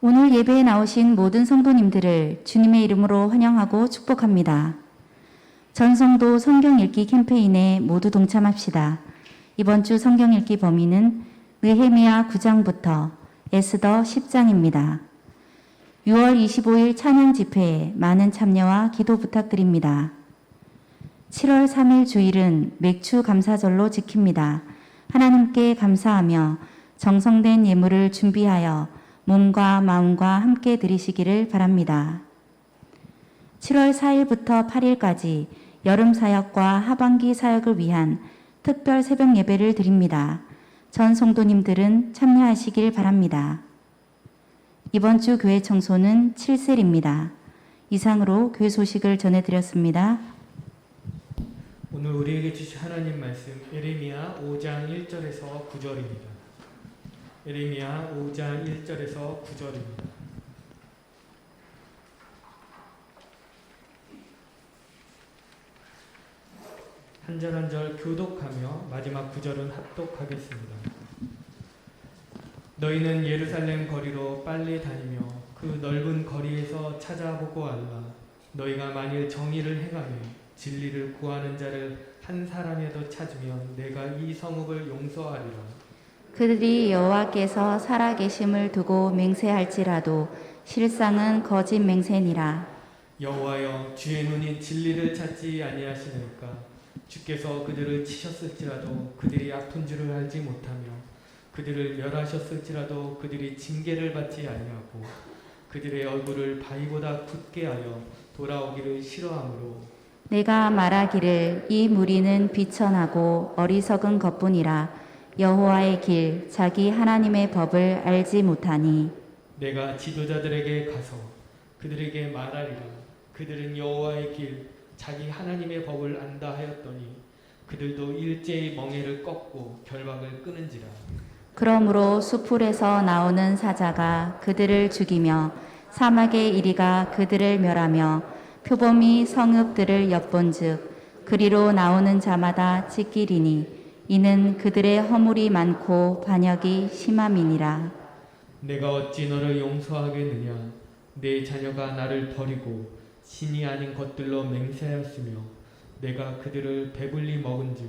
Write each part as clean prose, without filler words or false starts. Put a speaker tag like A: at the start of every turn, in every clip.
A: 오늘 예배에 나오신 모든 성도님들을 주님의 이름으로 환영하고 축복합니다. 전성도 성경 읽기 캠페인에 모두 동참합시다. 이번 주 성경 읽기 범위는 느헤미야 9장부터 에스더 10장입니다. 6월 25일 찬양 집회에 많은 참여와 기도 부탁드립니다. 7월 3일 주일은 맥주 감사절로 지킵니다. 하나님께 감사하며 정성된 예물을 준비하여 몸과 마음과 함께 드리시기를 바랍니다. 7월 4일부터 8일까지 여름 사역과 하반기 사역을 위한 특별 새벽 예배를 드립니다. 전 성도님들은 참여하시길 바랍니다. 이번 주 교회 청소는 7셀입니다. 이상으로 교회 소식을 전해드렸습니다.
B: 오늘 우리에게 주신 하나님 말씀 예레미야 5장 1절에서 9절입니다. 예레미야 5장 1절에서 9절입니다. 한 절 한 절 교독하며 마지막 9절은 합독하겠습니다. 너희는 예루살렘 거리로 빨리 다니며 그 넓은 거리에서 찾아보고 알라. 너희가 만일 정의를 행하며 진리를 구하는 자를 한 사람이라도 찾으면 내가 이 성읍을 용서하리라.
A: 그들이 여호와께서 살아계심을 두고 맹세할지라도 실상은 거짓 맹세니라.
B: 여호와여, 주의 눈이 진리를 찾지 아니하시니까 주께서 그들을 치셨을지라도 그들이 아픈 줄을 알지 못하며 그들을 멸하셨을지라도 그들이 징계를 받지 아니하고 그들의 얼굴을 바위보다 굳게 하여 돌아오기를 싫어하므로
A: 내가 말하기를 이 무리는 비천하고 어리석은 것뿐이라. 여호와의 길 자기 하나님의 법을 알지 못하니
B: 내가 지도자들에게 가서 그들에게 말하리라. 그들은 여호와의 길 자기 하나님의 법을 안다 하였더니 그들도 일제히 멍에를 꺾고 결박을 끊은지라.
A: 그러므로 수풀에서 나오는 사자가 그들을 죽이며 사막의 이리가 그들을 멸하며 표범이 성읍들을 엿본즉 그리로 나오는 자마다 찢기리니 이는 그들의 허물이 많고 반역이 심함이니라.
B: 내가 어찌 너를 용서하겠느냐. 내 자녀가 나를 버리고 신이 아닌 것들로 맹세하였으며 내가 그들을 배불리 먹은즉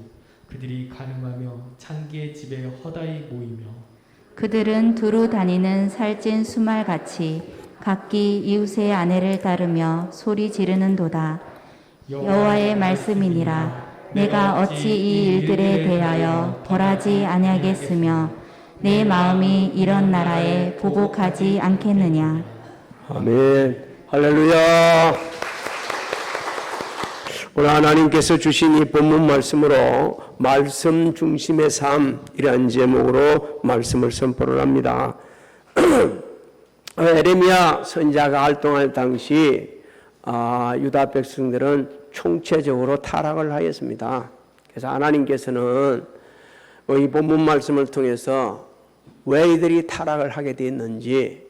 B: 그들이 가늠하며 창기의 집에 허다히 모이며
A: 그들은 두루 다니는 살찐 수말같이 각기 이웃의 아내를 따르며 소리 지르는도다. 여호와의 말씀이니라. 내가 어찌 이 일들에 대하여 벌하지 아니하겠으며 내 마음이 이런 나라에 보복하지 않겠느냐.
C: 아멘. 할렐루야. 오늘 하나님께서 주신 이 본문 말씀으로 말씀 중심의 삶이라는 제목으로 말씀을 선포를 합니다. 예레미야 선지자가 활동할 당시 유다 백성들은 총체적으로 타락을 하였습니다. 그래서 하나님께서는 이 본문 말씀을 통해서 왜 이들이 타락을 하게 됐는지,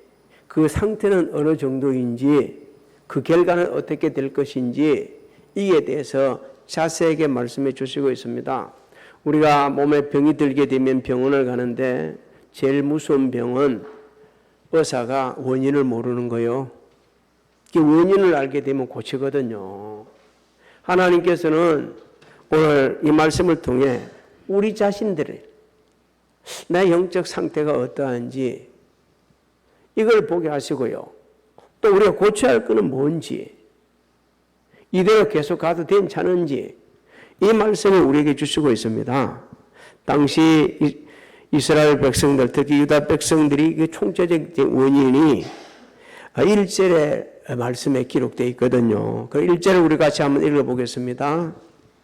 C: 그 상태는 어느 정도인지, 그 결과는 어떻게 될 것인지 이에 대해서 자세하게 말씀해 주시고 있습니다. 우리가 몸에 병이 들게 되면 병원을 가는데 제일 무서운 병은 의사가 원인을 모르는 거예요. 그 원인을 알게 되면 고치거든요. 하나님께서는 오늘 이 말씀을 통해 우리 자신들의 내 영적 상태가 어떠한지 이걸 보게 하시고요. 또 우리가 고쳐야 할 것은 뭔지, 이대로 계속 가도 괜찮은지 이 말씀을 우리에게 주시고 있습니다. 당시 이스라엘 백성들, 특히 유다 백성들이 그 총체적 원인이 1절에 말씀에 기록되어 있거든요. 그 1절을 우리 같이 한번 읽어보겠습니다.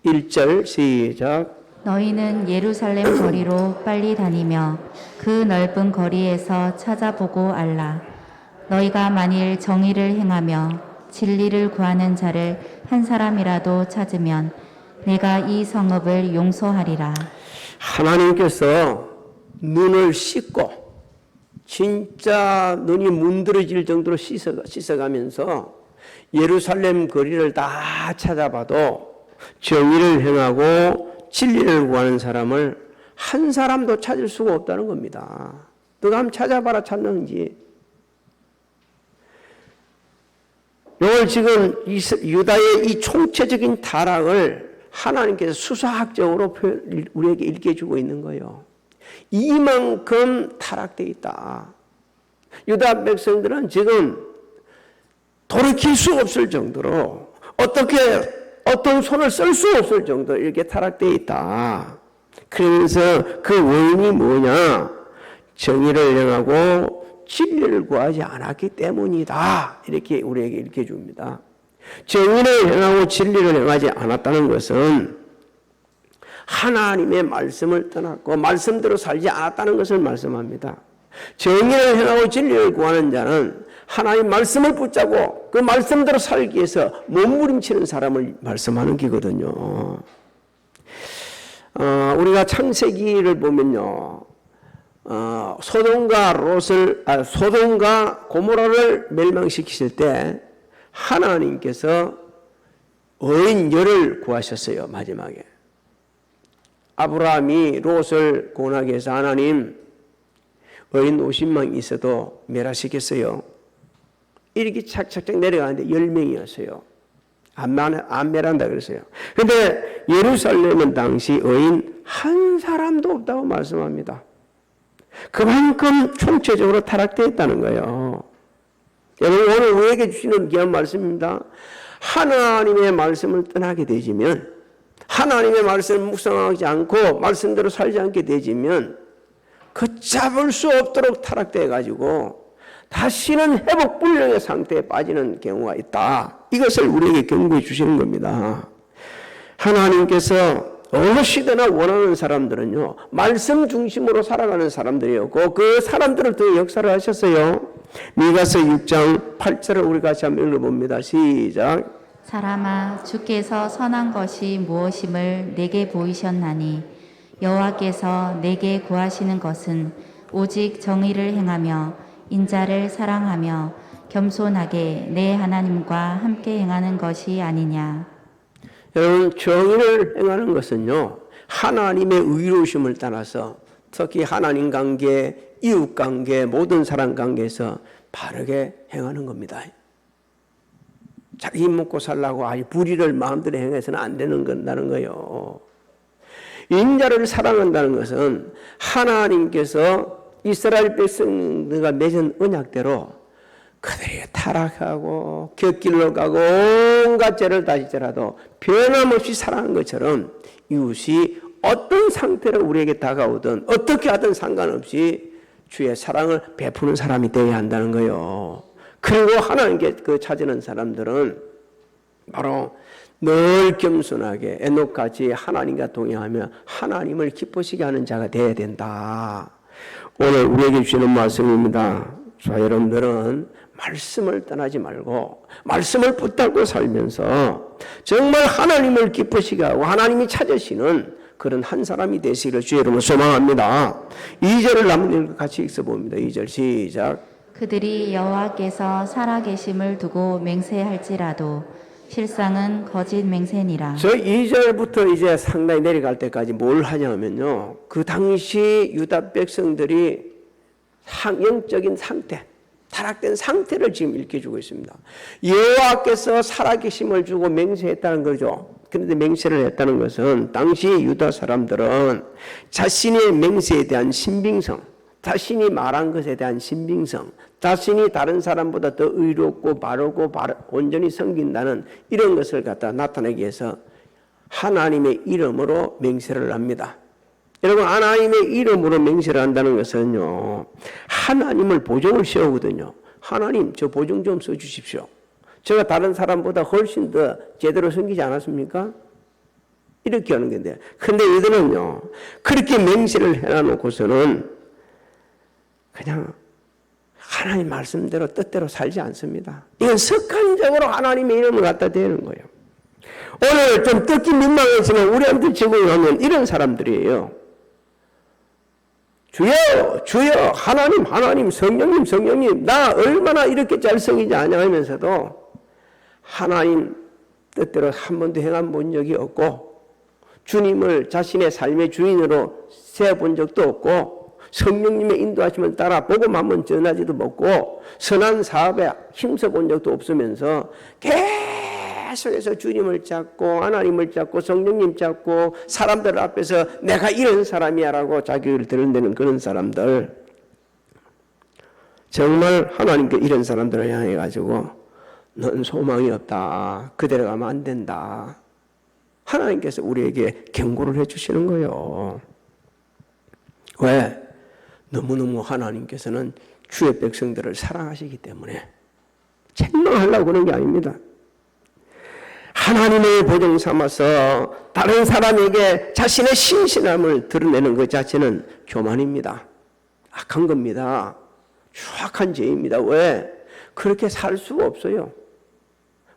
C: 1절 시작.
A: 너희는 예루살렘 거리로 빨리 다니며 그 넓은 거리에서 찾아보고 알라. 너희가 만일 정의를 행하며 진리를 구하는 자를 한 사람이라도 찾으면 내가 이 성읍을 용서하리라.
C: 하나님께서 눈을 씻고 진짜 눈이 문드러질 정도로 씻어가면서 예루살렘 거리를 다 찾아봐도 정의를 행하고 진리를 구하는 사람을 한 사람도 찾을 수가 없다는 겁니다. 너가 한번 찾아봐라, 찾는지. 오늘 지금 유다의 이 총체적인 타락을 하나님께서 수사학적으로 우리에게 일깨주고 있는 거예요. 이만큼 타락되어 있다. 유다 백성들은 지금 돌이킬 수 없을 정도로 어떤 손을 쓸 수 없을 정도로 이렇게 타락되어 있다. 그러면서 그 원인이 뭐냐? 정의를 행하고 진리를 구하지 않았기 때문이다. 이렇게 우리에게 이렇게 줍니다. 정의를 행하고 진리를 행하지 않았다는 것은 하나님의 말씀을 떠났고 말씀대로 살지 않았다는 것을 말씀합니다. 정의를 행하고 진리를 구하는 자는 하나님 말씀을 붙잡고 그 말씀대로 살기 위해서 몸부림치는 사람을 말씀하는 기거든요. 우리가 창세기를 보면요, 소돔과 고모라를 멸망시키실 때 하나님께서 어인 열을 구하셨어요. 마지막에 아브라함이 롯을 고나게 해서 하나님 어인 50명 있어도 멸하시겠어요? 이렇게 착착착 내려가는데 10명이었어요. 안 멸한다 그랬어요. 그런데 예루살렘은 당시 어인 한 사람도 없다고 말씀합니다. 그만큼 총체적으로 타락되어 있다는 거예요. 여러분, 오늘 우리에게 주시는 귀한 말씀입니다. 하나님의 말씀을 떠나게 되지면, 하나님의 말씀을 묵상하지 않고 말씀대로 살지 않게 되지면 걷잡을 수 없도록 타락되어 가지고 다시는 회복불능의 상태에 빠지는 경우가 있다. 이것을 우리에게 경고해 주시는 겁니다. 하나님께서 어느 시대나 원하는 사람들은요, 말씀 중심으로 살아가는 사람들이었고 그 사람들을 더 역사를 하셨어요. 미가서 6장 8절을 우리 같이 한번 읽어봅니다. 시작.
A: 사람아, 주께서 선한 것이 무엇임을 내게 보이셨나니 여호와께서 내게 구하시는 것은 오직 정의를 행하며 인자를 사랑하며 겸손하게 내 하나님과 함께 행하는 것이 아니냐.
C: 여러분, 정의를 행하는 것은요, 하나님의 의로우심을 따라서 특히 하나님 관계, 이웃 관계, 모든 사람 관계에서 바르게 행하는 겁니다. 자기 먹고 살라고 아주 불의를 마음대로 행해서는 안 되는 건다는 거예요. 인자를 사랑한다는 것은 하나님께서 이스라엘 백성들과 맺은 언약대로 그들이 타락하고 곁길로 가고 온갖 죄를 다질지라도 변함없이 사랑한 것처럼 이웃이 어떤 상태로 우리에게 다가오든 어떻게 하든 상관없이 주의 사랑을 베푸는 사람이 되어야 한다는 거예요. 그리고 하나님께 찾는 사람들은 바로 늘 겸손하게 에녹같이 하나님과 동행하며 하나님을 기쁘시게 하는 자가 되어야 된다. 오늘 우리에게 주시는 말씀입니다. 자, 여러분들은 말씀을 떠나지 말고 말씀을 붙잡고 살면서 정말 하나님을 기쁘시게 하고 하나님이 찾으시는 그런 한 사람이 되시기를 주의 이름으로 소망합니다. 2절을 한번 같이 읽어봅니다. 2절 시작.
A: 그들이 여호와께서 살아계심을 두고 맹세할지라도 실상은 거짓 맹세니라.
C: 저 2절부터 이제 상당히 내려갈 때까지 뭘 하냐면요, 그 당시 유다 백성들이 영적인 상태, 타락된 상태를 지금 일깨주고 있습니다. 여호와께서 살아계심을 주고 맹세했다는 거죠. 그런데 맹세를 했다는 것은 당시 유다 사람들은 자신의 맹세에 대한 신빙성, 자신이 말한 것에 대한 신빙성, 자신이 다른 사람보다 더 의롭고 바르고 온전히 섬긴다는 이런 것을 갖다 나타내기 위해서 하나님의 이름으로 맹세를 합니다. 여러분, 하나님의 이름으로 맹세를 한다는 것은요, 하나님을 보증을 세우거든요. 하나님, 저 보증 좀 써주십시오. 제가 다른 사람보다 훨씬 더 제대로 섬기지 않았습니까? 이렇게 하는 건데, 근데 이들은요, 그렇게 맹세를 해놔놓고서는 그냥 하나님 말씀대로 뜻대로 살지 않습니다. 이건 습관적으로 하나님의 이름을 갖다 대는 거예요. 오늘 좀 듣기 민망하지만 우리한테 적용하면 이런 사람들이에요. 주여, 주여, 하나님, 하나님, 성령님, 성령님, 나 얼마나 이렇게 잘 섬기지 않냐 하면서도 하나님 뜻대로 한 번도 행한 본 적이 없고 주님을 자신의 삶의 주인으로 세워본 적도 없고 성령님의 인도하심을 따라 복음 한번 전하지도 못고 선한 사업에 힘써 본 적도 없으면서 계속해서 주님을 찾고 하나님을 찾고 성령님 찾고 사람들 앞에서 내가 이런 사람이야라고 자기를 드러내는 그런 사람들, 정말 하나님께 이런 사람들을 향해 가지고 넌 소망이 없다, 그대로 가면 안 된다, 하나님께서 우리에게 경고를 해주시는 거예요. 왜? 너무너무 하나님께서는 주의 백성들을 사랑하시기 때문에 책망하려고 그러는 게 아닙니다. 하나님의 보정 삼아서 다른 사람에게 자신의 신실함을 드러내는 것 자체는 교만입니다. 악한 겁니다. 추악한 죄입니다. 왜? 그렇게 살 수가 없어요.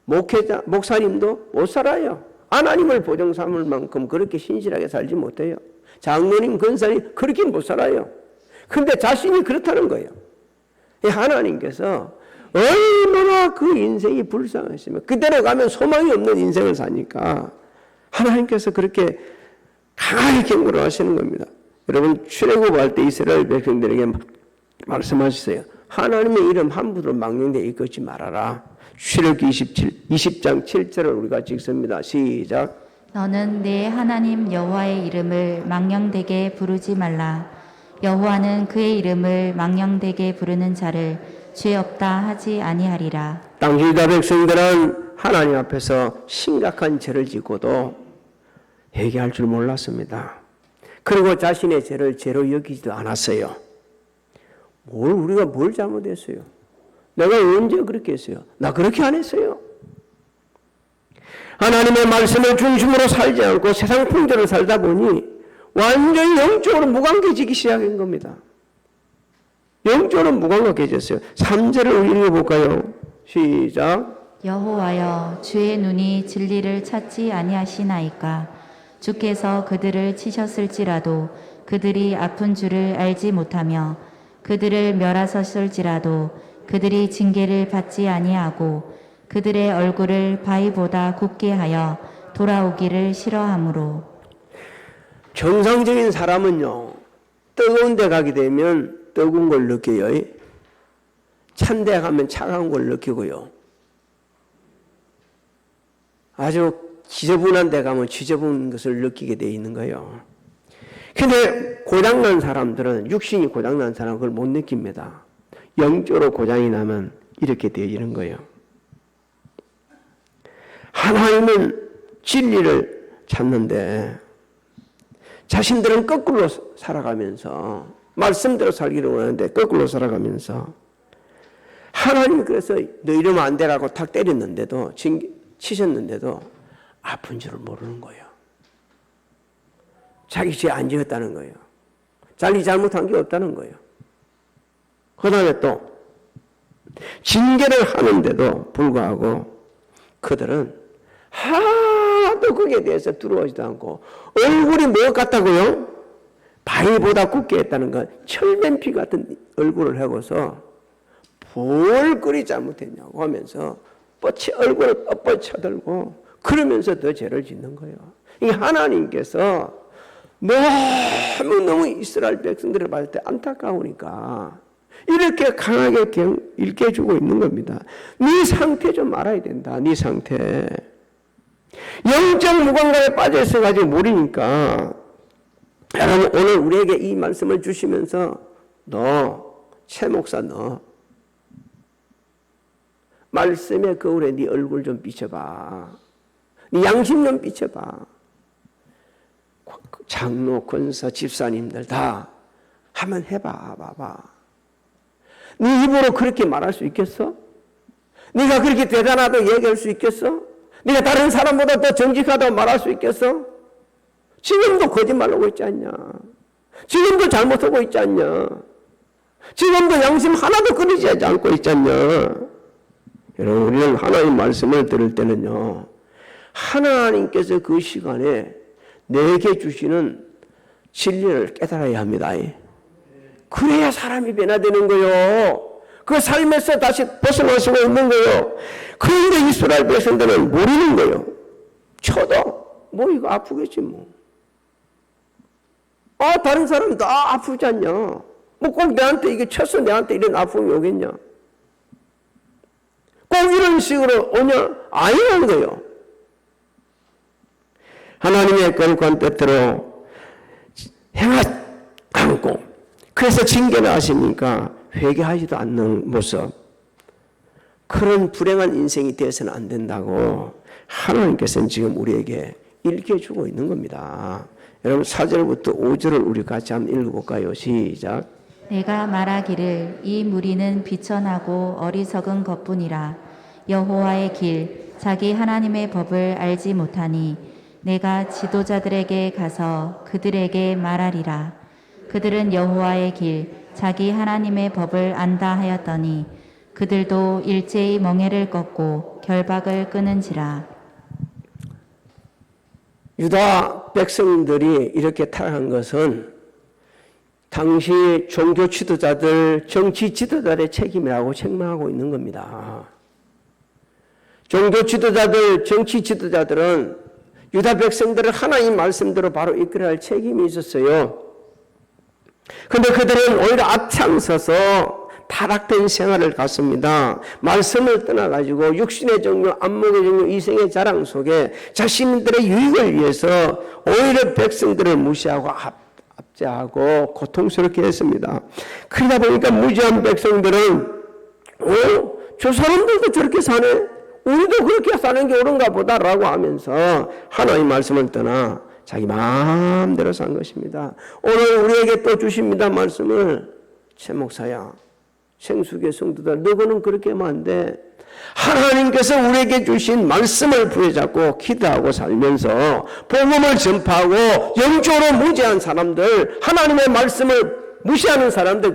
C: 목회자, 목사님도 못 살아요. 하나님을 보정 삼을 만큼 그렇게 신실하게 살지 못해요. 장로님, 권사님 그렇게 못 살아요. 근데 자신이 그렇다는 거예요. 하나님께서 얼마나 그 인생이 불쌍하시면 그대로 가면 소망이 없는 인생을 사니까 하나님께서 그렇게 강하게 경고를 하시는 겁니다. 여러분 출애굽할 때 이스라엘 백성들에게 말씀하셨어요. 하나님의 이름 함부로 망령되이 읽지 말아라. 출애굽기 20장 7절을 우리가 읽습니다. 시작.
A: 너는 내 하나님 여호와의 이름을 망령되게 부르지 말라. 여호와는 그의 이름을 망령되게 부르는 자를 죄 없다 하지 아니하리라.
C: 당시 유다 백성들은 하나님 앞에서 심각한 죄를 짓고도 회개할 줄 몰랐습니다. 그리고 자신의 죄를 죄로 여기지도 않았어요. 우리가 뭘 잘못했어요? 내가 언제 그렇게 했어요? 나 그렇게 안 했어요. 하나님의 말씀을 중심으로 살지 않고 세상 풍조를 살다 보니 완전히 영적으로 무관계지기 시작한 겁니다. 영적으로 무관계해졌어요. 3절을 읽어볼까요? 시작.
A: 여호와여 주의 눈이 진리를 찾지 아니하시나이까. 주께서 그들을 치셨을지라도 그들이 아픈 줄을 알지 못하며 그들을 멸하셨을지라도 그들이 징계를 받지 아니하고 그들의 얼굴을 바위보다 굽게 하여 돌아오기를 싫어하므로.
C: 정상적인 사람은요, 뜨거운 데 가게 되면 뜨거운 걸 느껴요. 찬 데 가면 차가운 걸 느끼고요. 아주 지저분한 데 가면 지저분한 것을 느끼게 돼 있는 거예요. 근데 고장난 사람들은, 육신이 고장난 사람은 그걸 못 느낍니다. 영적으로 고장이 나면 이렇게 되어지는 거예요. 하나님은 진리를 찾는데 자신들은 거꾸로 살아가면서 말씀대로 살기를 원하는데 거꾸로 살아가면서 하나님 그래서 너 이러면 안 되라고 탁 때렸는데도 치셨는데도 아픈 줄을 모르는 거예요. 자기 죄 안 지었다는 거예요. 자기 잘못한 게 없다는 거예요. 그 다음에 또 징계를 하는데도 불구하고 그들은 하나도 거기에 대해서 들어오지도 않고 얼굴이 뭐 같다고요? 바위보다 굽게 했다는 건 철맨피 같은 얼굴을 하고서 뭘 그리 잘못했냐고 하면서 얼굴을 뻣뻣 쳐들고 그러면서 더 죄를 짓는 거예요. 이 하나님께서 너무너무 이스라엘 백성들을 봤을 때 안타까우니까 이렇게 강하게 일깨주고 있는 겁니다. 네 상태 좀 알아야 된다. 네 상태. 영적 무관감에 빠져 있어가지고 모르니까 여러분 오늘 우리에게 이 말씀을 주시면서 최 목사 말씀의 거울에 네 얼굴 좀 비춰봐. 네 양심 좀 비춰봐. 장로, 권사, 집사님들 다 한번 해봐. 봐봐. 네 입으로 그렇게 말할 수 있겠어? 네가 그렇게 대단하다고 얘기할 수 있겠어? 네가 다른 사람보다 더 정직하다고 말할 수 있겠어? 지금도 거짓말하고 있지 않냐? 지금도 잘못하고 있지 않냐? 지금도 양심 하나도 끊이지 않고 있지 않냐? 여러분 우리는 하나님 말씀을 들을 때는요, 하나님께서 그 시간에 내게 주시는 진리를 깨달아야 합니다. 그래야 사람이 변화되는 거요. 그 삶에서 다시 벗어날 수가 있는 거요. 그런데 이스라엘 백성들은 모르는 거요. 쳐도 뭐 이거 아프겠지 뭐. 다른 사람 다 아프지 않냐? 뭐 꼭 내한테 이게 쳐서 내한테 이런 아픔이 오겠냐? 꼭 이런 식으로 오냐? 아니라는 거예요. 하나님의 거룩한 뜻대로 행하지 않고 그래서 징계를 하시니까 회개하지도 않는 모습, 그런 불행한 인생이 되어서는 안 된다고 하나님께서는 지금 우리에게 일깨주고 있는 겁니다. 여러분 4절부터 5절을 우리 같이 한번 읽어볼까요? 시작.
A: 내가 말하기를 이 무리는 비천하고 어리석은 것뿐이라. 여호와의 길 자기 하나님의 법을 알지 못하니 내가 지도자들에게 가서 그들에게 말하리라. 그들은 여호와의 길 자기 하나님의 법을 안다 하였더니 그들도 일제히 멍에를 꺾고 결박을 끊은지라.
C: 유다 백성들이 이렇게 타락한 것은 당시 종교 지도자들, 정치 지도자들의 책임이라고 책망하고 있는 겁니다. 종교 지도자들, 정치 지도자들은 유다 백성들을 하나님 말씀대로 바로 이끌어야 할 책임이 있었어요. 그런데 그들은 오히려 앞장서서 타락된 생활을 갔습니다. 말씀을 떠나가지고 육신의 정욕, 안목의 정욕, 이생의 자랑 속에 자신들의 유익을 위해서 오히려 백성들을 무시하고 압제하고 고통스럽게 했습니다. 그러다 보니까 무지한 백성들은 저 사람들도 저렇게 사네? 우리도 그렇게 사는 게 옳은가 보다라고 하면서 하나님 말씀을 떠나 자기 마음대로 산 것입니다. 오늘 우리에게 또 주십니다. 말씀을. 최 목사야, 생수교 성도들, 너희는 그렇게 하면 안 돼. 하나님께서 우리에게 주신 말씀을 부여잡고 기도하고 살면서 복음을 전파하고 영적으로 무지한 사람들, 하나님의 말씀을 무시하는 사람들,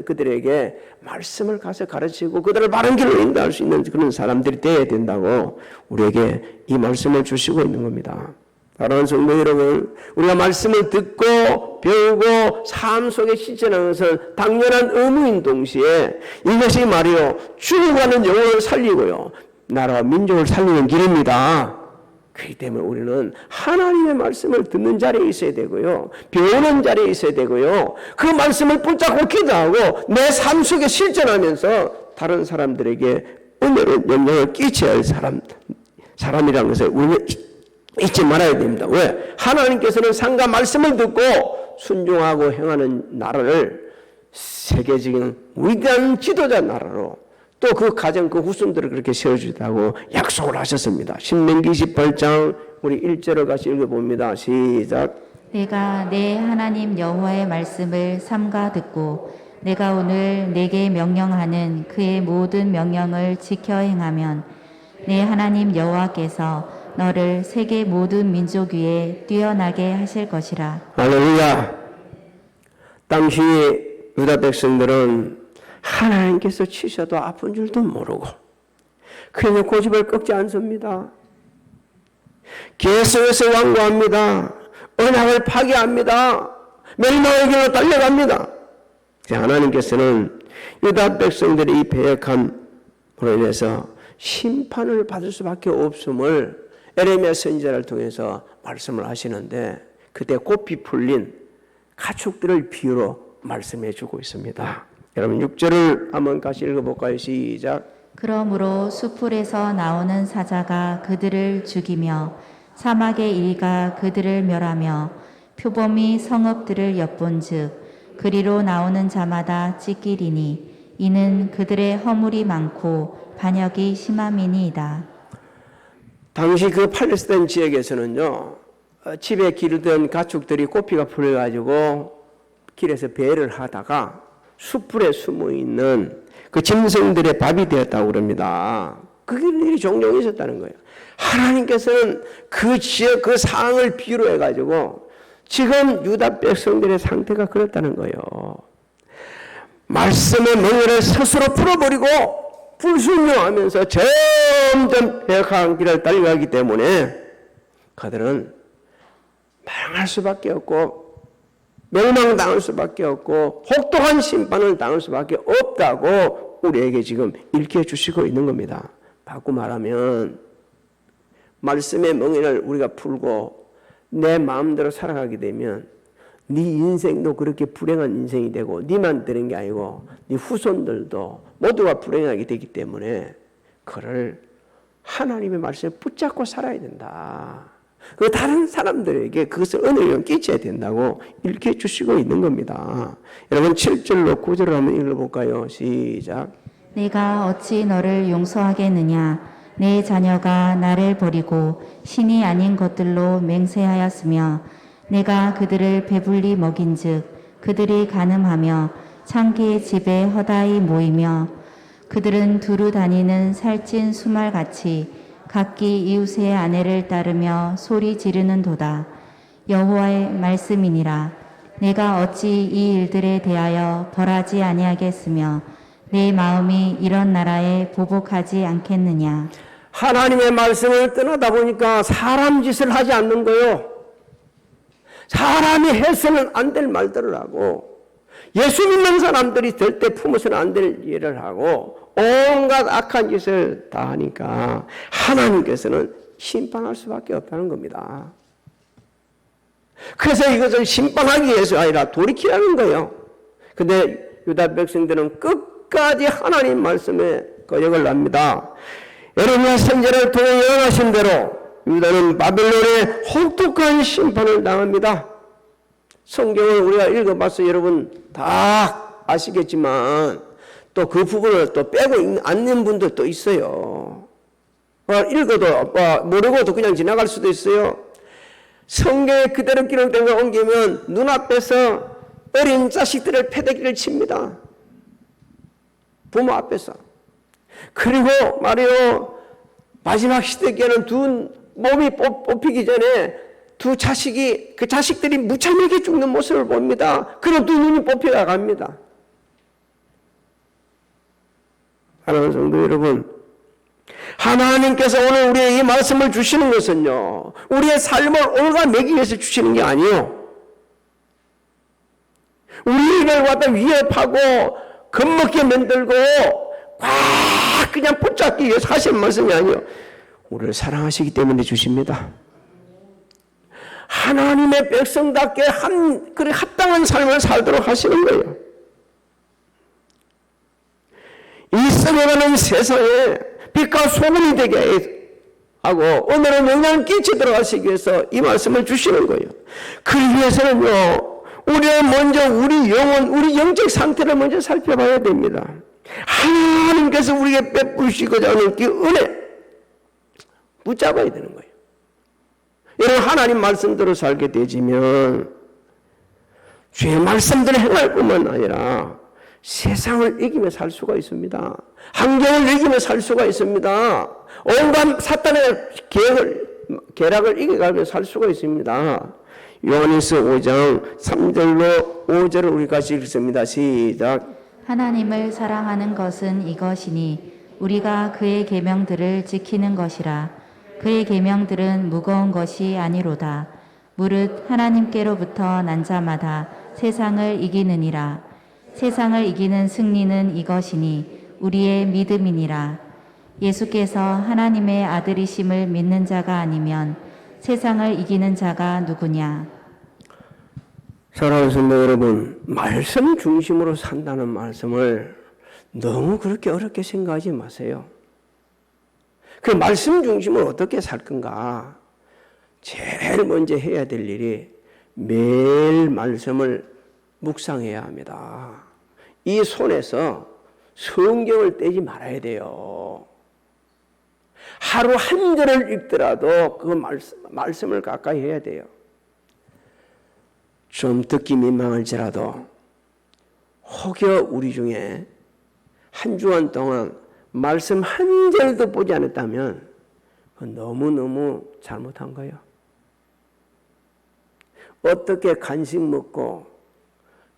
C: 그들에게 말씀을 가서 가르치고 그들을 바른 길로 인도할 수 있는 그런 사람들이 되어야 된다고 우리에게 이 말씀을 주시고 있는 겁니다. 사랑하는 성도 여러분, 우리가 말씀을 듣고 배우고 삶 속에 실천하는 것은 당연한 의무인 동시에 이것이 말이요, 죽어가는 영혼을 살리고요, 나라와 민족을 살리는 길입니다. 그렇기 때문에 우리는 하나님의 말씀을 듣는 자리에 있어야 되고요, 배우는 자리에 있어야 되고요, 그 말씀을 붙잡고 기도하고 내 삶 속에 실천하면서 다른 사람들에게 은혜를, 영향을 끼쳐야 할 사람이라는 것을 우리는 잊지 말아야 됩니다. 왜? 하나님께서는 상과 말씀을 듣고 순종하고 행하는 나라를 세계적인 위대한 지도자 나라로, 또 그 가정, 그 후손들을 그렇게 세워주다고 약속을 하셨습니다. 신명기 28장 우리 1절을 같이 읽어봅니다. 시작.
A: 내가 내 하나님 여호와의 말씀을 삼가 듣고 내가 오늘 내게 명령하는 그의 모든 명령을 지켜 행하면 내 하나님 여호와께서 너를 세계 모든 민족 위에 뛰어나게 하실 것이라.
C: 할렐루야. 당시 유다 백성들은 하나님께서 치셔도 아픈 줄도 모르고 그래서 고집을 꺾지 않습니다. 계속해서 완고합니다. 언약을 파괴합니다. 멸망의 길로 달려갑니다. 하나님께서는 유다 백성들의 이 배역함으로 인해서 심판을 받을 수밖에 없음을 에레미야 선지자를 통해서 말씀을 하시는데, 그때 고삐 풀린 가축들을 비유로 말씀해 주고 있습니다. 여러분 6절을 한번 같이 읽어볼까요? 시작.
A: 그러므로 수풀에서 나오는 사자가 그들을 죽이며 사막의 일가 그들을 멸하며 표범이 성읍들을 엿본즉 그리로 나오는 자마다 찢기리니 이는 그들의 허물이 많고 반역이 심함이니이다.
C: 당시 그 팔레스타인 지역에서는요, 집에 기르던 가축들이 고삐가 풀려가지고 길에서 배를 하다가 숯불에 숨어있는 그 짐승들의 밥이 되었다고 그럽니다. 그게 일이 종종 있었다는 거예요. 하나님께서는 그 지역, 그 상황을 비유로 해가지고 지금 유다 백성들의 상태가 그렇다는 거예요. 말씀의 멍에를 스스로 풀어버리고 불순종하면서 점점 배역한 길을 달려가기 때문에 그들은 망할 수밖에 없고 멸망당할 수밖에 없고 혹독한 심판을 당할 수밖에 없다고 우리에게 지금 일깨주시고 있는 겁니다. 바꾸 말하면 말씀의 멍에를 우리가 풀고 내 마음대로 살아가게 되면 네 인생도 그렇게 불행한 인생이 되고 네만 되는 게 아니고 네 후손들도 모두가 불행하게 되기 때문에 그를 하나님의 말씀에 붙잡고 살아야 된다. 그 다른 사람들에게 그것을 은혜를 끼쳐야 된다고 일깨워 주시고 있는 겁니다. 여러분 7절로 9절을 한번 읽어볼까요? 시작.
A: 내가 어찌 너를 용서하겠느냐? 내 자녀가 나를 버리고 신이 아닌 것들로 맹세하였으며 내가 그들을 배불리 먹인즉 그들이 간음하며 창기의 집에 허다히 모이며 그들은 두루 다니는 살찐 수말같이 각기 이웃의 아내를 따르며 소리 지르는도다. 여호와의 말씀이니라. 내가 어찌 이 일들에 대하여 벌하지 아니하겠으며 내 마음이 이런 나라에 보복하지 않겠느냐.
C: 하나님의 말씀을 떠나다 보니까 사람 짓을 하지 않는 거요. 사람이 해서는 안 될 말들을 하고 예수 믿는 사람들이 절대 품어서는 안 될 일을 하고 온갖 악한 짓을 다 하니까 하나님께서는 심판할 수밖에 없다는 겁니다. 그래서 이것을 심판하기 위해서 아니라 돌이키라는 거예요. 근데 유다 백성들은 끝까지 하나님 말씀에 거역을 합니다. 예레미야 선지자를 통해 예언하신 대로 유다는 바벨론의 혹독한 심판을 당합니다. 성경을 우리가 읽어봐서 여러분 다 아시겠지만 또 그 부분을 또 빼고 않는 분들도 있어요. 읽어도 모르고도 그냥 지나갈 수도 있어요. 성경에 그대로 기록된 걸 옮기면 눈앞에서 어린 자식들을 패대기를 칩니다. 부모 앞에서. 그리고 말이요 마지막 시대기에는 두 몸이 뽑히기 전에 두 자식이 그 자식들이 무참하게 죽는 모습을 봅니다. 그리고 두 눈이 뽑혀가 갑니다. 사랑하는 성도 여러분, 하나님께서 오늘 우리의 이 말씀을 주시는 것은요 우리의 삶을 올가매기 위해서 주시는 게 아니에요. 우리를 갖다 위협하고 겁먹게 만들고 꽉 그냥 붙잡기 위해서 하시는 말씀이 아니에요. 우리를 사랑하시기 때문에 주십니다. 하나님의 백성답게 그래 합당한 삶을 살도록 하시는 거예요. 이 썩어가는 세상에 빛과 소금이 되게 하고 오늘은 영향을 끼치도록 하시기 위해서 이 말씀을 주시는 거예요. 그러기 위해서는요 우리는 먼저 우리 영혼, 우리 영적 상태를 먼저 살펴봐야 됩니다. 하나님께서 우리에게 베푸시고자 하는 그 은혜 붙잡아야 되는 거예요. 이런 하나님 말씀대로 살게 되지면 주의 말씀대로 행할 뿐만 아니라 세상을 이기며 살 수가 있습니다. 환경을 이기며 살 수가 있습니다. 온갖 사탄의 계략을 이겨가며 살 수가 있습니다. 요한일서 5장 3절로 5절을 우리 같이 읽습니다. 시작.
A: 하나님을 사랑하는 것은 이것이니 우리가 그의 계명들을 지키는 것이라. 그의 계명들은 무거운 것이 아니로다. 무릇 하나님께로부터 난 자마다 세상을 이기느니라. 세상을 이기는 승리는 이것이니 우리의 믿음이니라. 예수께서 하나님의 아들이심을 믿는 자가 아니면 세상을 이기는 자가 누구냐.
C: 사랑하는 성도 여러분, 말씀 중심으로 산다는 말씀을 너무 그렇게 어렵게 생각하지 마세요. 그 말씀 중심으로 어떻게 살 건가? 제일 먼저 해야 될 일이 매일 말씀을 묵상해야 합니다. 이 손에서 성경을 떼지 말아야 돼요. 하루 한 절을 읽더라도 그 말씀을 가까이 해야 돼요. 좀 듣기 민망할지라도 혹여 우리 중에 한 주간 동안 말씀 한 절도 보지 않았다면 그건 너무너무 잘못한 거예요. 어떻게 간식 먹고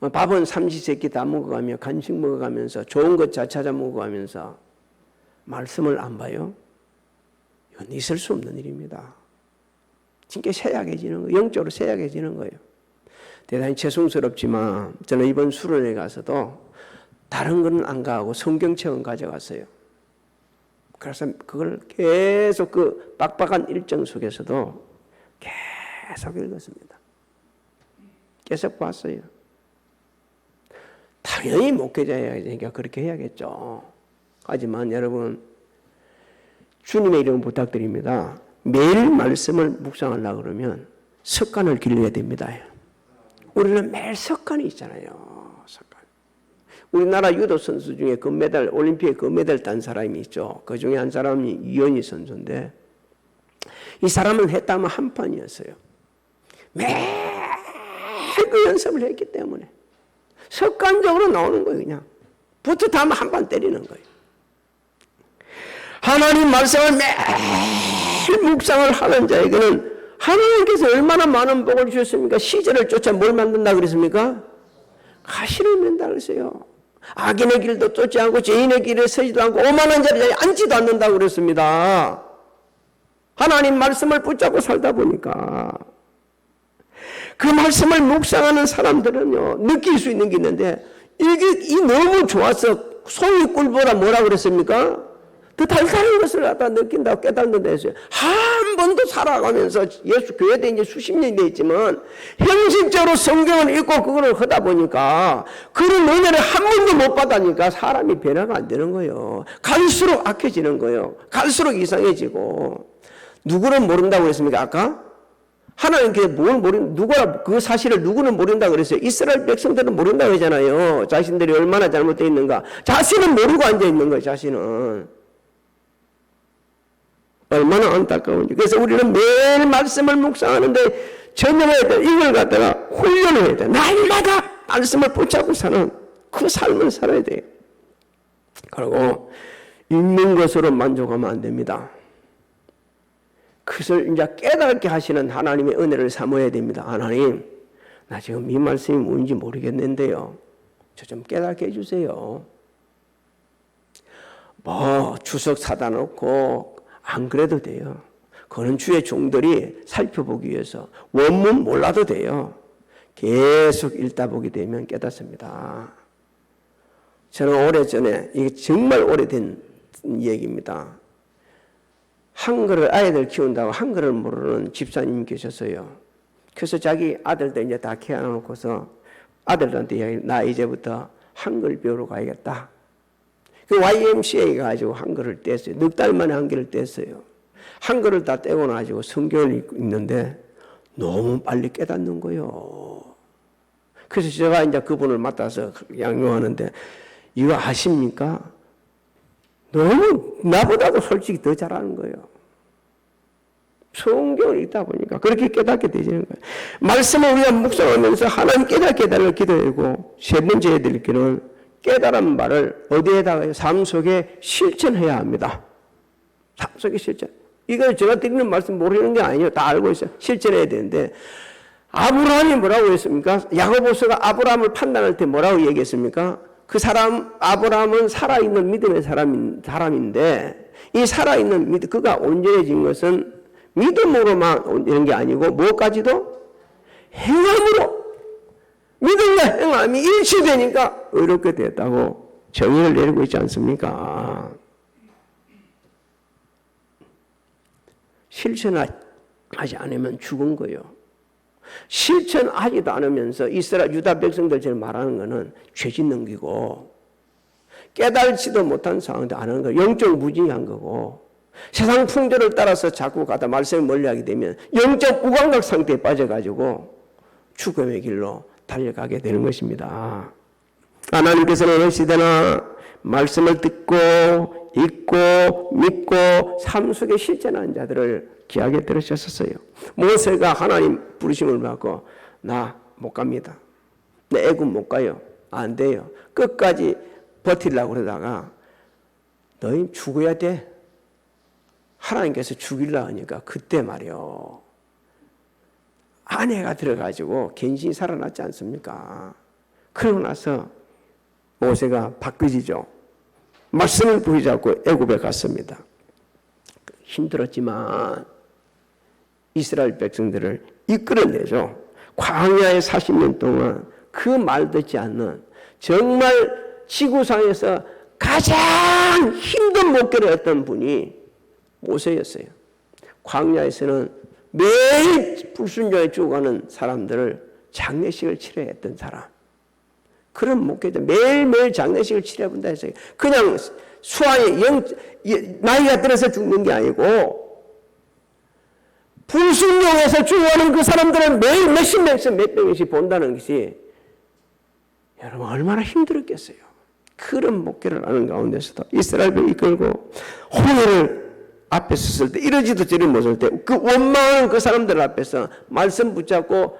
C: 밥은 삼시세끼 다 먹어가며 간식 먹어가면서 좋은 것 찾아 먹어가면서 말씀을 안 봐요? 이건 있을 수 없는 일입니다. 진짜 쇠약해지는 거예요. 영적으로 쇠약해지는 거예요. 대단히 죄송스럽지만 저는 이번 수련회 가서도 다른 건 안 가고 성경책은 가져갔어요. 그래서 그걸 계속 그 빡빡한 일정 속에서도 계속 읽었습니다. 계속 봤어요. 당연히 목회자여야 되니까 그렇게 해야겠죠. 하지만 여러분, 주님의 이름 부탁드립니다. 매일 말씀을 묵상하려고 그러면 습관을 길러야 됩니다. 우리는 매일 습관이 있잖아요. 습관. 우리나라 유도 선수 중에 금메달, 올림픽에 금메달 딴 사람이 있죠. 그 중에 한 사람이 이현희 선수인데, 이 사람은 했다면 한 판이었어요. 매일 그 연습을 했기 때문에 습관적으로 나오는 거예요. 그냥 붙어 닿으면 한 판 때리는 거예요. 하나님 말씀을 매일 묵상을 하는 자에게는 하나님께서 얼마나 많은 복을 주셨습니까? 시절을 쫓아 뭘 만든다 그랬습니까? 가시를 맨다 그랬어요. 악인의 길도 쫓지 않고 죄인의 길에 서지도 않고 오만한 자리에 앉지도 않는다고 그랬습니다. 하나님 말씀을 붙잡고 살다 보니까 그 말씀을 묵상하는 사람들은요, 느낄 수 있는 게 있는데, 이게 너무 좋아서 송이 꿀보라 뭐라 그랬습니까? 더 달달한 것을 갖다 느낀다고 깨닫는다 했어요. 한 번도 살아가면서 예수 교회 된 지 수십 년이 됐지만 형식적으로 성경을 읽고 그걸 하다 보니까 그런 은혜를 한 번도 못 받으니까 사람이 변화가 안 되는 거예요. 갈수록 악해지는 거예요. 갈수록 이상해지고. 누구를 모른다고 그랬습니까? 아까? 하나님께 뭘 누구라, 그 사실을 누구는 모른다고 그랬어요. 이스라엘 백성들은 모른다고 하잖아요. 자신들이 얼마나 잘못되어 있는가. 자신은 모르고 앉아있는 거예요, 자신은. 얼마나 안타까운지. 그래서 우리는 매일 말씀을 묵상하는데 전념해야 돼. 이걸 갖다가 훈련을 해야 돼. 날마다 말씀을 붙잡고 사는 그 삶을 살아야 돼요. 그리고 읽는 것으로 만족하면 안 됩니다. 그것을 이제 깨닫게 하시는 하나님의 은혜를 사모해야 됩니다. 하나님, 나 지금 이 말씀이 뭔지 모르겠는데요. 저 좀 깨닫게 해주세요. 뭐 주석 사다 놓고 안 그래도 돼요. 그는 주의 종들이 살펴보기 위해서 원문 몰라도 돼요. 계속 읽다 보게 되면 깨닫습니다. 저는 오래전에, 이게 정말 오래된 얘기입니다. 한글을 아이들 키운다고 한글을 모르는 집사님이 계셨어요. 그래서 자기 아들들 이제 다 키워놓고서 아들들한테 이야기, 나 이제부터 한글 배우러 가야겠다. 그 YMCA 가지고 한글을 뗐어요. 넉 달 만에 한글을 뗐어요. 한글을 다 떼고 나가지고 성경을 읽는데 너무 빨리 깨닫는 거예요. 그래서 제가 이제 그분을 맡아서 양육하는데, 이거 아십니까? 너무 나보다도 솔직히 더 잘하는 거예요. 성경을 읽다 보니까 그렇게 깨닫게 되지는 거예요. 말씀을 우리가 묵상하면서 하나님 깨닫게 해달라고 기도하고, 세 번째 해야 될 길은 깨달은 말을 어디에다가 삶 속에 실천해야 합니다. 삶 속에 실천. 이거 제가 드리는 말씀 모르는 게 아니에요. 다 알고 있어요. 실천해야 되는데, 아브라함이 뭐라고 했습니까? 야고보서가 아브라함을 판단할 때 뭐라고 얘기했습니까? 그 사람, 아브라함은 살아있는 믿음의 사람인데, 이 살아있는 믿음, 그가 온전해진 것은 믿음으로만 온전한 게 아니고, 무엇까지도? 행함으로. 믿음과 행함이 일치되니까 의롭게 됐다고 정의를 내리고 있지 않습니까? 실천하지 않으면 죽은 거예요. 실천하지도 않으면서 이스라엘 유다 백성들처럼 말하는 것은 죄짓는 기고, 깨달지도 못한 상황도 안 하는 거예요. 영적 무지한 거고, 세상 풍조를 따라서 자꾸 가다 말씀을 멀리하게 되면 영적 우감각 상태에 빠져가지고 죽음의 길로 달려가게 되는 것입니다. 하나님께서는 어느 시대나 말씀을 듣고 읽고 믿고 삶 속에 실천하는 자들을 귀하게 들으셨었어요. 모세가 하나님 부르심을 받고, 나 못 갑니다. 내 애굽 못 가요. 안 돼요. 끝까지 버티려고 그러다가, 너희 죽어야 돼. 하나님께서 죽이려 하니까 그때 말이요, 아내가 들어가지고 갱신이 살아났지 않습니까? 그러고 나서 모세가 바뀌지죠. 말씀을 붙잡고 애굽에 갔습니다. 힘들었지만 이스라엘 백성들을 이끌어내죠. 광야에 40년 동안 그 말 듣지 않는, 정말 지구상에서 가장 힘든 목회를 했던 분이 모세였어요. 광야에서는 매일 불순종에 죽어가는 사람들을 장례식을 치러야 했던 사람. 그런 목회자 매일매일 장례식을 치러본다 해서 그냥 수아에 나이가 들어서 죽는 게 아니고 불순종해서 죽어가는 그 사람들은 매일 몇십 명씩 몇 명씩 본다는 것이 여러분 얼마나 힘들었겠어요. 그런 목회를 하는 가운데서도 이스라엘을 이끌고 홍해를 앞에 섰을 때 이러지도 저리 못할 때 그 원망하는 그 사람들 앞에서 말씀 붙잡고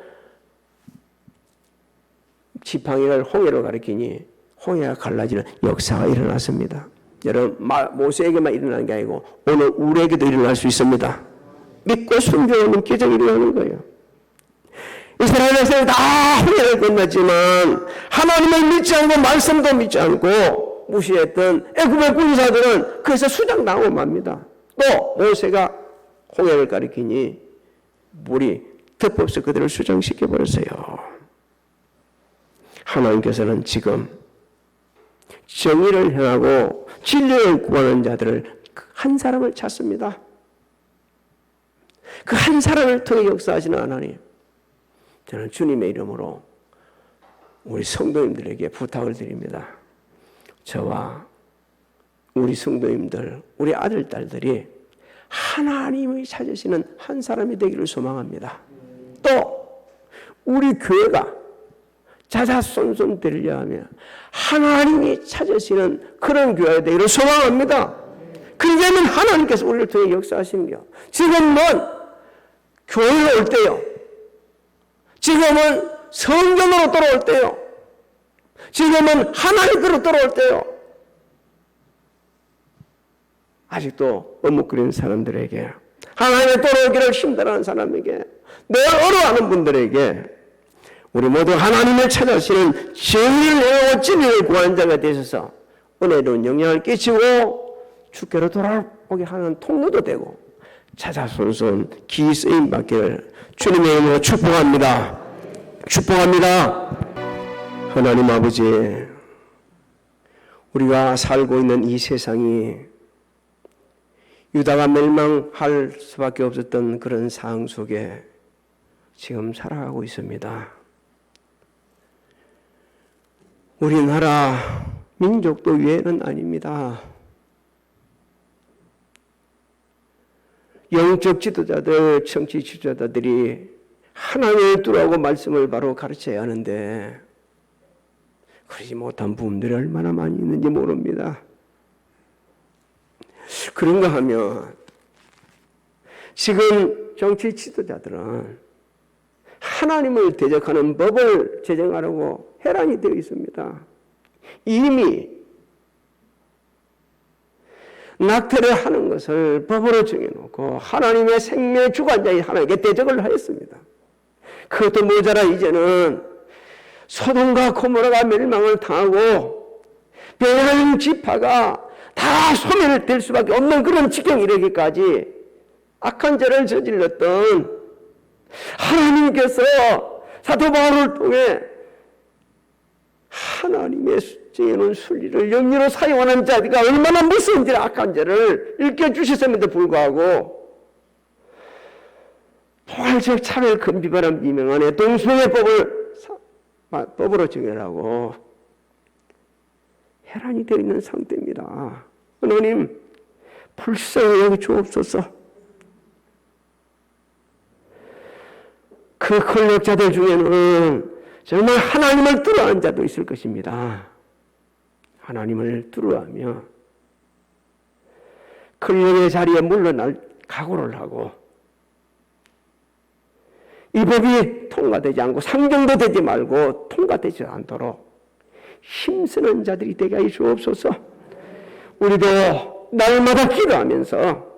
C: 지팡이를 홍해로 가리키니 홍해가 갈라지는 역사가 일어났습니다. 여러분 모세에게만 일어나는 게 아니고 오늘 우리에게도 일어날 수 있습니다. 믿고 순종하는 기적이 일어나는 거예요. 이스라엘 백성이 다 홍해를 건넜지만 하나님을 믿지 않고 말씀도 믿지 않고 무시했던 애굽의 군사들은 그래서 수장당하고 맙니다. 또 모세가 홍해를 가리키니 물이 덮어서 그들을 수장시켜버렸어요. 하나님께서는 지금 정의를 행하고 진리를 구하는 자들을 한 사람을 찾습니다. 그 한 사람을 통해 역사하시는 하나님, 저는 주님의 이름으로 우리 성도님들에게 부탁을 드립니다. 저와 우리 성도님들, 우리 아들, 딸들이 하나님이 찾으시는 한 사람이 되기를 소망합니다. 또 우리 교회가 자자손손 되려 하며 하나님이 찾으시는 그런 교회가 되기를 소망합니다. 그러면 하나님께서 우리를 통해 역사하십니다. 지금은 교회로 올 때요. 지금은 성경으로 돌아올 때요. 지금은 하나님께로 돌아올 때요. 아직도 어묵거리는 사람들에게, 하나님의 돌아오기를 힘들어하는 사람에게, 늘 어려워하는 분들에게 우리 모두 하나님을 찾아시는 정의를 내고 진리를 구하는 자가 되셔서 은혜로운 영향을 끼치고 주께로 돌아오게 하는 통로도 되고 자자손손 기쓰임 받기를 주님의 이름으로 축복합니다. 축복합니다. 하나님 아버지, 우리가 살고 있는 이 세상이 유다가 멸망할 수밖에 없었던 그런 상황 속에 지금 살아가고 있습니다. 우리나라 민족도 외는 아닙니다. 영적 지도자들, 정치 지도자들이 하나님을 두라고 말씀을 바로 가르쳐야 하는데 그러지 못한 부분들이 얼마나 많이 있는지 모릅니다. 그런가 하면 지금 정치 지도자들은 하나님을 대적하는 법을 제정하려고 해란이 되어 있습니다. 이미 낙태를 하는 것을 법으로 정해놓고 하나님의 생명의 주관자인 하나님께 대적을 하였습니다. 그것도 모자라 이제는 소돔과 고모라가 멸망을 당하고 베냐민 지파가 다 소멸될 수밖에 없는 그런 지경에 이르기까지 악한 죄를 저질렀던 하나님께서 사도 바울을 통해 하나님의 정해놓은 순리를 영리로 사용하는 자가 얼마나 무서운지 악한 죄를 일깨주셨음에도 불구하고 포괄적 차별 금지바람 비명안에 동성애 법으로 정해라고 해란이 되어 있는 상태입니다. 하나님 불쌍히 여기 주옵소서. 그 권력자들 중에는 정말 하나님을 두려워하는 자도 있을 것입니다. 하나님을 두려워하며 권력의 자리에 물러날 각오를 하고 이 법이 통과되지 않고 상정도 되지 말고 통과되지 않도록 힘쓰는 자들이 되게 하여 주옵소서. 우리도 날마다 기도하면서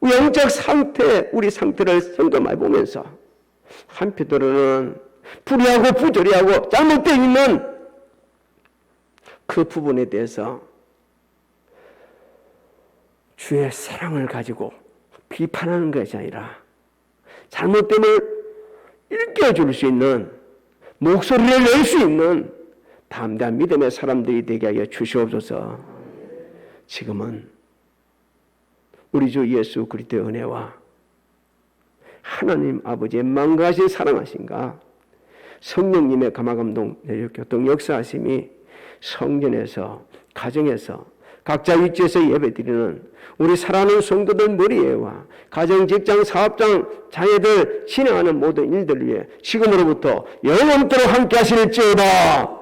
C: 영적 상태, 우리 상태를 점검해 보면서 한편으로는 불의하고 부조리하고 잘못되어 있는 그 부분에 대해서 주의 사랑을 가지고 비판하는 것이 아니라 잘못됨을 일깨워줄 수 있는, 목소리를 낼 수 있는 담대한 믿음의 사람들이 되게 하여 주시옵소서. 지금은 우리 주 예수 그리스도의 은혜와 하나님 아버지의 만가하신 사랑하신가, 성령님의 감화감동, 교통 역사하심이 성전에서, 가정에서, 각자 위치에서 예배드리는 우리 사랑하는 성도들 머리에와 가정, 직장, 사업장, 자녀들 진행하는 모든 일들 위해 지금으로부터 영원토록 함께 하실지어다.